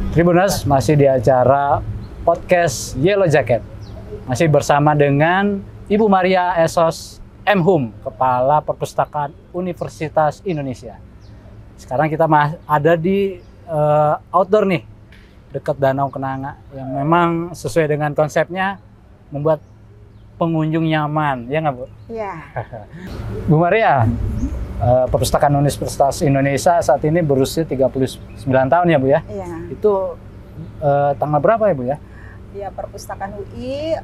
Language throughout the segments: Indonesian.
Tribuners masih di acara podcast Yellow Jacket. Masih bersama dengan Ibu Maria Esos M. Hum, Kepala Perpustakaan Universitas Indonesia. Sekarang kita ada di outdoor nih, dekat Danau Kenanga, yang memang sesuai dengan konsepnya membuat pengunjung nyaman, ya nggak Bu? Iya. Bu Maria, Perpustakaan Universitas Indonesia saat ini berusia 39 tahun ya Bu ya? Iya. Itu tanggal berapa ya Bu ya? Ya, Perpustakaan UI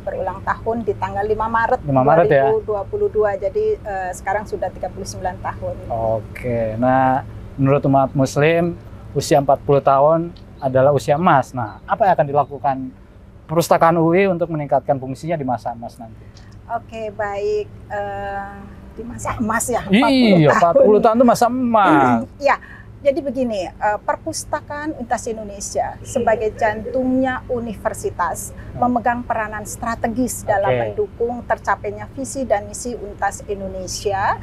berulang tahun di tanggal 5 Maret, 5 Maret 2022, ya? Jadi sekarang sudah 39 tahun. Oke, nah menurut umat Muslim usia 40 tahun adalah usia emas. Nah, apa yang akan dilakukan Perpustakaan UI untuk meningkatkan fungsinya di masa emas nanti? Oke, baik. Di masa emas ya, 40 iya, tahun. 40 tahun itu masa emas. Ya, jadi begini, Perpustakaan Universitas Indonesia sebagai jantungnya universitas memegang peranan strategis dalam mendukung tercapainya visi dan misi Universitas Indonesia.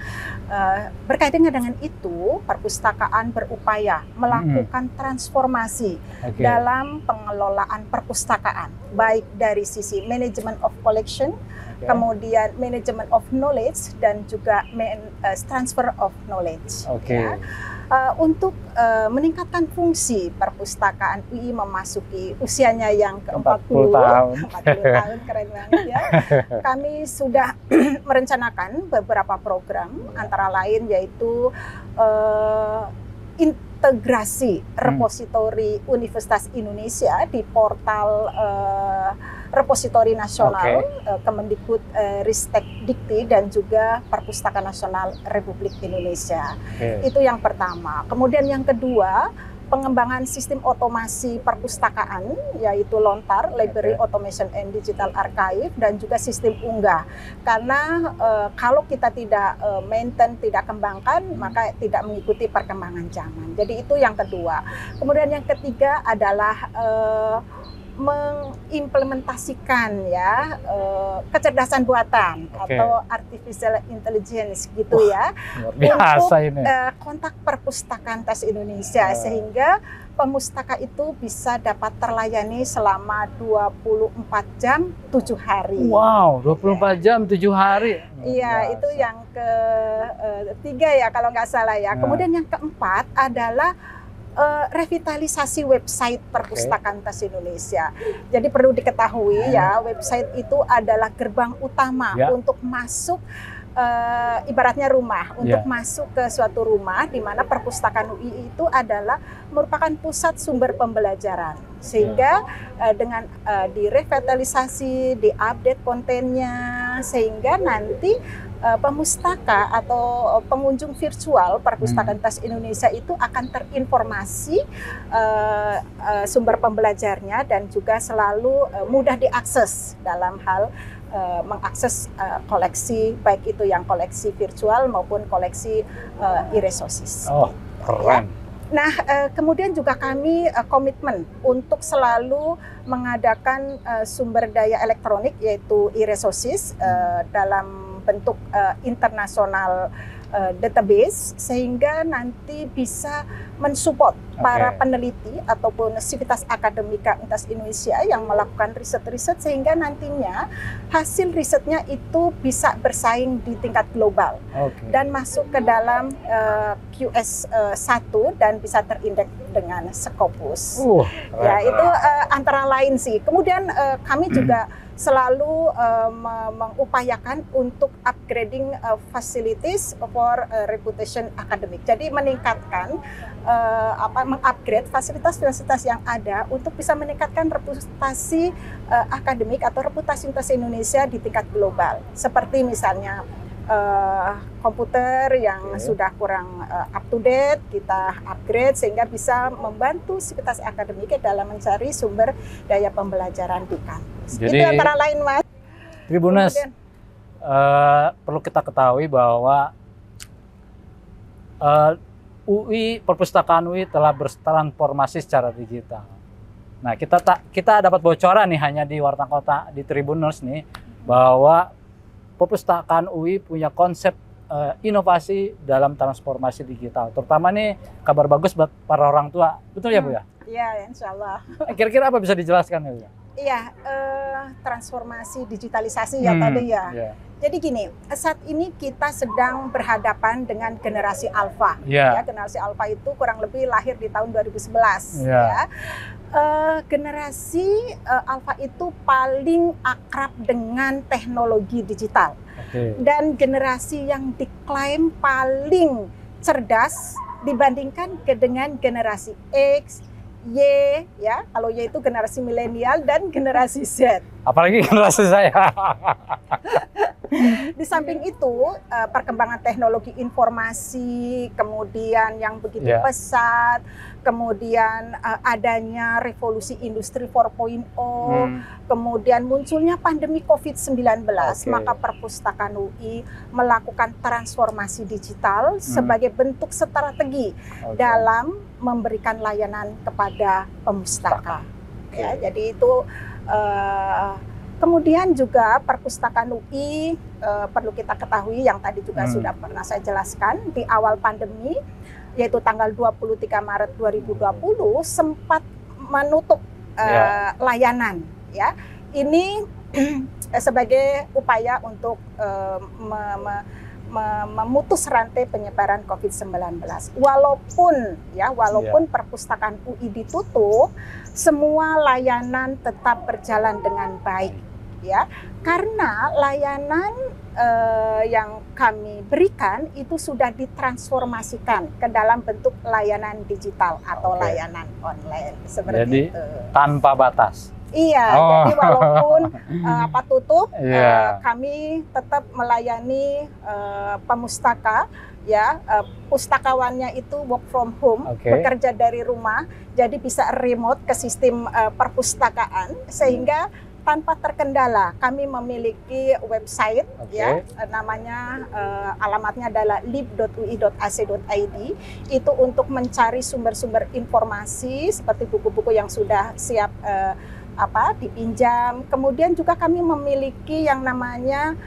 Berkaitan dengan itu, perpustakaan berupaya melakukan transformasi dalam pengelolaan perpustakaan, baik dari sisi manajemen of collection, kemudian manajemen of knowledge, dan juga transfer of knowledge. Ya. Untuk meningkatkan fungsi perpustakaan UI memasuki usianya yang ke-40 tahun. 40 tahun, keren banget ya. Kami sudah merencanakan beberapa program, antara lain yaitu integrasi repositori Universitas Indonesia di portal repositori nasional Kemendikbud Ristek Dikti dan juga Perpustakaan Nasional Republik Indonesia. Itu yang pertama. Kemudian yang kedua, pengembangan sistem otomasi perpustakaan, yaitu Lontar, Library Automation and Digital Archive, dan juga sistem unggah. Karena kalau kita tidak maintain, tidak kembangkan, maka tidak mengikuti perkembangan zaman. Jadi itu yang kedua. Kemudian yang ketiga adalah mengimplementasikan ya kecerdasan buatan atau artificial intelligence gitu ya, biasa untuk ini. Kontak perpustakaan tas Indonesia, sehingga pemustaka itu bisa dapat terlayani selama 24 jam 7 hari. Wow, 24 jam 7 hari. Iya, itu yang ketiga ya kalau nggak salah ya. Kemudian yang keempat adalah revitalisasi website Perpustakaan Tas Indonesia. Jadi perlu diketahui ya, website itu adalah gerbang utama untuk masuk, ibaratnya rumah, untuk masuk ke suatu rumah di mana Perpustakaan UI itu adalah merupakan pusat sumber pembelajaran. Sehingga dengan direvitalisasi, diupdate kontennya, sehingga nanti pemustaka atau pengunjung virtual Perpustakaan Tas Indonesia itu akan terinformasi sumber pembelajarnya, dan juga selalu mudah diakses dalam hal mengakses koleksi, baik itu yang koleksi virtual maupun koleksi e-resources. Oh, keren. Nah, kemudian juga kami komitmen untuk selalu mengadakan sumber daya elektronik, yaitu e-resources dalam bentuk internasional database, sehingga nanti bisa mensupport para peneliti ataupun sivitas akademika Universitas Indonesia yang melakukan riset-riset, sehingga nantinya hasil risetnya itu bisa bersaing di tingkat global dan masuk ke dalam QS1 dan bisa terindeks dengan Scopus. Ya, itu antara lain sih. Kemudian kami juga selalu mengupayakan untuk upgrading facilities for reputation academic. Jadi meningkatkan mengupgrade fasilitas-fasilitas yang ada untuk bisa meningkatkan reputasi akademik atau reputasi Universitas Indonesia di tingkat global. Seperti misalnya komputer yang sudah kurang up to date, kita upgrade sehingga bisa membantu sivitas akademik dalam mencari sumber daya pembelajaran di kampus. Jadi, itu antara lain, Mas. Tribuners, perlu kita ketahui bahwa Perpustakaan UI telah bertransformasi secara digital. Nah, kita dapat bocoran nih hanya di Warta Kota, di Tribuners nih, bahwa Perpustakaan UI punya konsep inovasi dalam transformasi digital. Terutama nih kabar bagus buat para orang tua. Betul ya Bu ya? Ya, insya Allah. Kira-kira apa bisa dijelaskan ya? Iya, transformasi digitalisasi ya tadi ya. Yeah. Jadi gini, saat ini kita sedang berhadapan dengan generasi alfa. Yeah. Ya, generasi alfa itu kurang lebih lahir di tahun 2011. Yeah. Ya. Generasi alfa itu paling akrab dengan teknologi digital. Okay. Dan generasi yang diklaim paling cerdas dibandingkan dengan generasi X, Y, ya, kalau Y itu generasi milenial dan generasi Z. Apalagi generasi saya. Di samping itu, perkembangan teknologi informasi, kemudian yang begitu pesat, kemudian adanya revolusi industri 4.0, kemudian munculnya pandemi COVID-19, maka perpustakaan UI melakukan transformasi digital sebagai bentuk strategi dalam memberikan layanan kepada pemustaka. Ya, jadi itu kemudian juga perpustakaan UI perlu kita ketahui yang tadi juga sudah pernah saya jelaskan di awal pandemi, yaitu tanggal 23 Maret 2020 sempat menutup layanan. Ya, ini sebagai upaya untuk memutus rantai penyebaran COVID-19. Walaupun perpustakaan UI ditutup, semua layanan tetap berjalan dengan baik, ya. Karena layanan yang kami berikan itu sudah ditransformasikan ke dalam bentuk layanan digital atau layanan online seperti jadi, itu. Tanpa batas. Iya, jadi walaupun tutup, kami tetap melayani pemustaka, ya, pustakawannya itu work from home, bekerja dari rumah, jadi bisa remote ke sistem perpustakaan sehingga tanpa terkendala. Kami memiliki website, ya, namanya alamatnya adalah lib.ui.ac.id. Itu untuk mencari sumber-sumber informasi seperti buku-buku yang sudah siap dipinjam. Kemudian juga kami memiliki yang namanya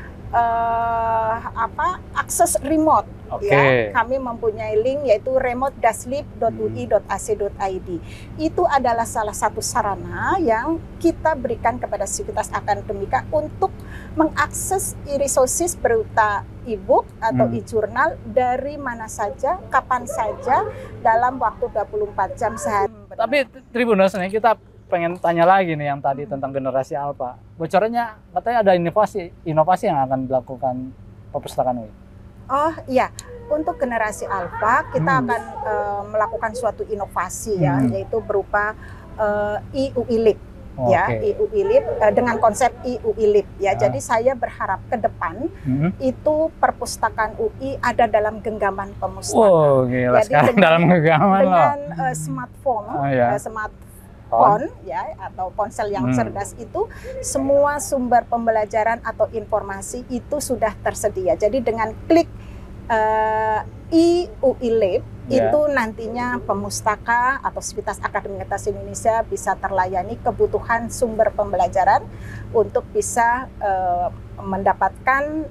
akses remote. Ya, kami mempunyai link yaitu remote-lib.ui.ac.id. Itu adalah salah satu sarana yang kita berikan kepada sivitas akademika untuk mengakses e-resources berupa e-book atau e-jurnal dari mana saja, kapan saja, dalam waktu 24 jam sehari. Tapi Tribuners, nih kita pengen tanya lagi nih yang tadi tentang generasi alfa. Bocorannya katanya ada inovasi yang akan dilakukan perpustakaan UI. Oh iya, untuk generasi alfa kita akan melakukan suatu inovasi ya, yaitu berupa e-UI Lib. Ya, e-UI Lib dengan konsep e-UI Lib ya. Jadi saya berharap ke depan itu perpustakaan UI ada dalam genggaman pemustaka. Oh, gila, jadi dalam genggaman dengan smartphone, ya, atau ponsel yang cerdas itu, semua sumber pembelajaran atau informasi itu sudah tersedia. Jadi dengan klik e-UI Lib itu nantinya pemustaka atau Sivitas Akademikas Indonesia bisa terlayani kebutuhan sumber pembelajaran untuk bisa mendapatkan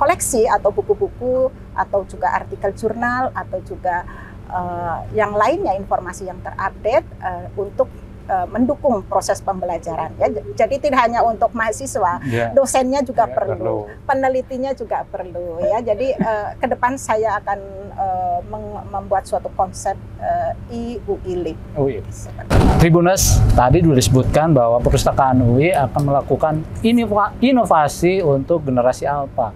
koleksi atau buku-buku atau juga artikel jurnal atau juga yang lainnya, informasi yang terupdate untuk mendukung proses pembelajaran. Ya, jadi tidak hanya untuk mahasiswa, dosennya juga perlu, penelitinya juga perlu. Ya, jadi ke depan saya akan membuat suatu konsep e-UI Lib. Tribuners, tadi sudah disebutkan bahwa perpustakaan UI akan melakukan inovasi untuk generasi alfa.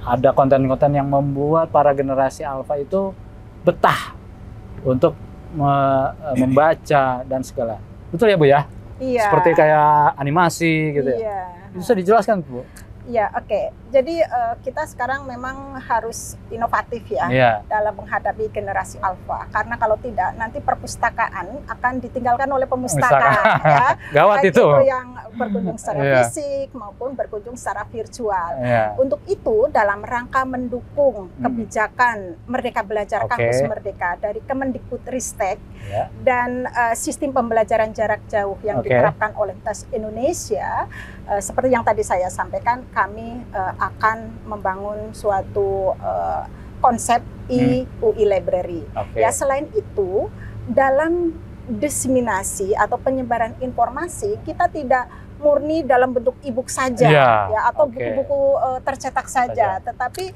Ada konten-konten yang membuat para generasi alfa itu betah untuk membaca dan segala. Betul ya Bu ya? Iya. Seperti kayak animasi gitu ya? Bisa dijelaskan Bu? Ya, oke. Jadi kita sekarang memang harus inovatif ya dalam menghadapi generasi alfa. Karena kalau tidak, nanti perpustakaan akan ditinggalkan oleh pemustaka. Ya. Gawat itu. Yang berkunjung secara fisik maupun berkunjung secara virtual. Untuk itu, dalam rangka mendukung kebijakan Merdeka Belajar Kampus Merdeka dari Kemendikbudristek dan sistem pembelajaran jarak jauh yang diterapkan oleh TAS Indonesia, seperti yang tadi saya sampaikan, kami akan membangun suatu konsep UI Library. Oke. Ya, selain itu dalam diseminasi atau penyebaran informasi kita tidak murni dalam bentuk e-book saja, ya, atau buku-buku tercetak saja, tetapi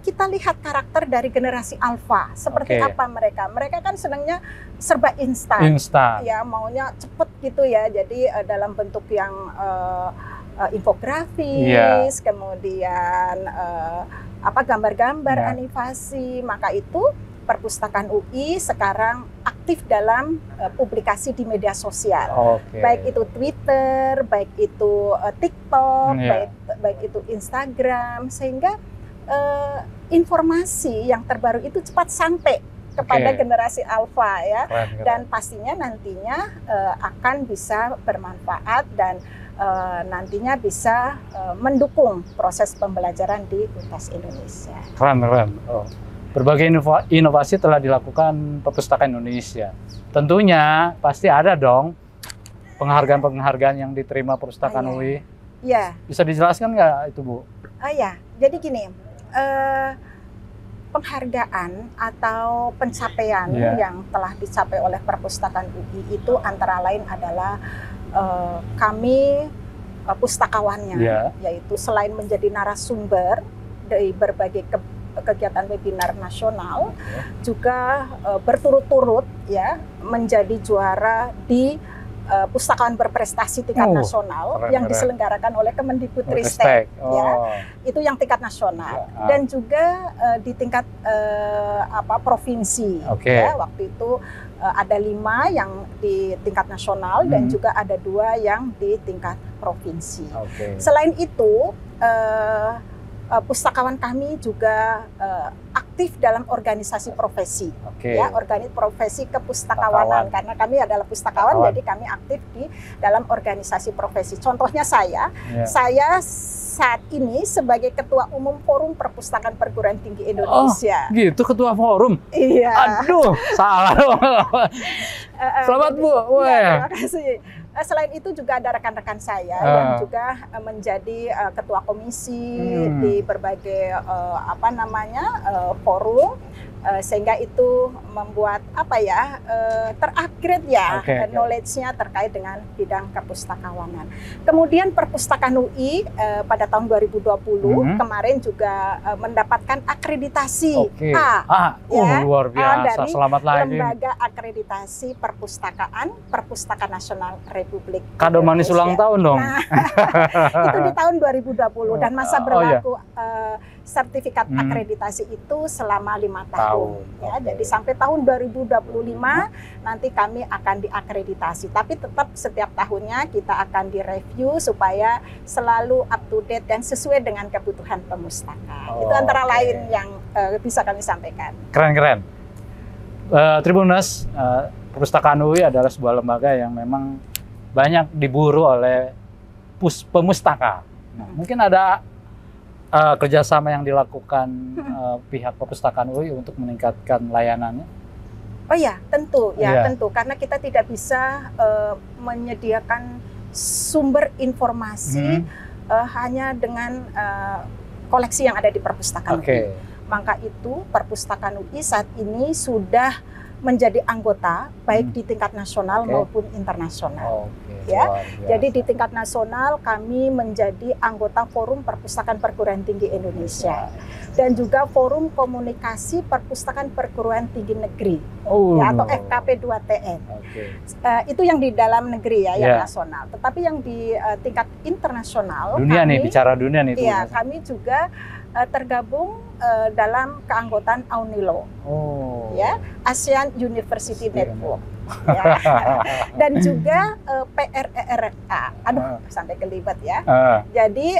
kita lihat karakter dari generasi alfa seperti apa mereka. Mereka kan senangnya serba instan, ya, maunya cepet gitu ya. Jadi dalam bentuk yang infografis, kemudian gambar-gambar, animasi. Maka itu Perpustakaan UI sekarang aktif dalam publikasi di media sosial, baik itu Twitter, baik itu TikTok, baik itu Instagram, sehingga informasi yang terbaru itu cepat sampai kepada generasi alfa, ya. Dan pastinya nantinya akan bisa bermanfaat dan nantinya bisa mendukung proses pembelajaran di Universitas Indonesia. Keren. Berbagai inovasi telah dilakukan Perpustakaan Indonesia. Tentunya pasti ada dong penghargaan-penghargaan yang diterima Perpustakaan UI. Iya. Bisa dijelaskan nggak itu, Bu? Ya, jadi gini, penghargaan atau pencapaian yang telah dicapai oleh Perpustakaan UI itu antara lain adalah kami pustakawannya, yaitu selain menjadi narasumber dari berbagai kegiatan webinar nasional, juga berturut-turut ya menjadi juara di pustakawan berprestasi tingkat nasional yang diselenggarakan oleh Kemendikbudristek, ya, itu yang tingkat nasional, dan juga di tingkat provinsi, ya, waktu itu ada 5 yang di tingkat nasional dan juga ada 2 yang di tingkat provinsi. Selain itu pustakawan kami juga aktif dalam organisasi profesi, ya, organisasi profesi kepustakawanan, karena kami adalah pustakawan, jadi kami aktif di dalam organisasi profesi. Contohnya saya saat ini sebagai Ketua Umum Forum Perpustakaan Perguruan Tinggi Indonesia. Oh, gitu, Ketua Forum? Iya. Aduh, salah dong. Selamat, Bu. Ya, terima kasih. Selain itu juga ada rekan-rekan saya yang juga menjadi ketua komisi di berbagai forum, sehingga itu membuat terupgrade ya knowledge-nya terkait dengan bidang kepustakawanan. Kemudian Perpustakaan UI pada tahun 2020 kemarin juga mendapatkan akreditasi A, luar biasa, dari selamat lagi. Lembaga Akreditasi Perpustakaan Nasional Republik Kado manis ulang tahun dong. Nah, itu di tahun 2020 dan masa berlaku sertifikat akreditasi itu selama 5 tahun. Ya, jadi sampai tahun 2025 nanti kami akan diakreditasi. Tapi tetap setiap tahunnya kita akan direview supaya selalu up to date dan sesuai dengan kebutuhan pemustaka. Itu antara lain yang bisa kami sampaikan. Keren. Tribuners, Perpustakaan UI adalah sebuah lembaga yang memang banyak diburu oleh pemustaka. Nah, mungkin ada kerjasama yang dilakukan pihak Perpustakaan UI untuk meningkatkan layanannya? Oh ya, tentu, tentu. Karena kita tidak bisa menyediakan sumber informasi hanya dengan koleksi yang ada di Perpustakaan UI. Maka itu Perpustakaan UI saat ini sudah menjadi anggota baik di tingkat nasional maupun internasional. Ya, jadi di tingkat nasional kami menjadi anggota Forum Perpustakaan Perguruan Tinggi Indonesia dan juga Forum Komunikasi Perpustakaan Perguruan Tinggi Negeri, ya, atau FKP 2TN. Itu yang di dalam negeri ya, yang nasional. Tetapi yang di tingkat internasional, dunia nih, bicara dunia nih. Iya, kami juga tergabung dalam keanggotaan AUNILO, ya, ASEAN University Network, ya. Dan juga PRERA, sampai kelibet ya. Jadi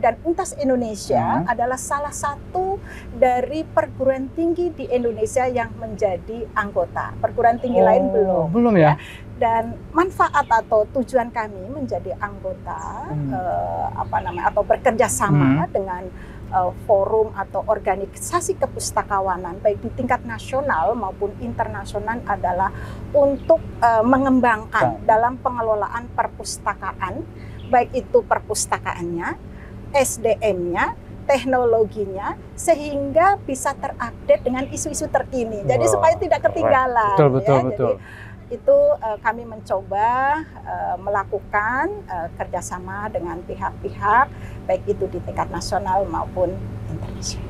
dan Untas Indonesia adalah salah satu dari perguruan tinggi di Indonesia yang menjadi anggota. Perguruan tinggi lain belum ya. Dan manfaat atau tujuan kami menjadi anggota atau bekerja sama dengan forum atau organisasi kepustakawanan baik di tingkat nasional maupun internasional adalah untuk mengembangkan dalam pengelolaan perpustakaan, baik itu perpustakaannya, SDM-nya, teknologinya sehingga bisa terupdate dengan isu-isu terkini. Jadi supaya tidak ketinggalan. Betul, betul, ya. betul. Jadi itu kami mencoba melakukan kerjasama dengan pihak-pihak baik itu di tingkat nasional maupun internasional.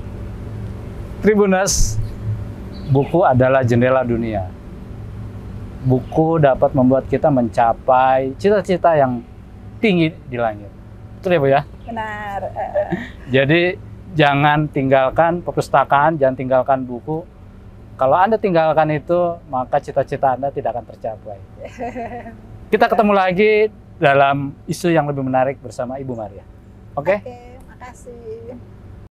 Tribuners, buku adalah jendela dunia. Buku dapat membuat kita mencapai cita-cita yang tinggi di langit. Betul ya Bu ya? Benar. Jadi jangan tinggalkan perpustakaan, jangan tinggalkan buku. Kalau Anda tinggalkan itu, maka cita-cita Anda tidak akan tercapai. Kita ketemu lagi dalam isu yang lebih menarik bersama Ibu Maria. Oke? Oke, makasih.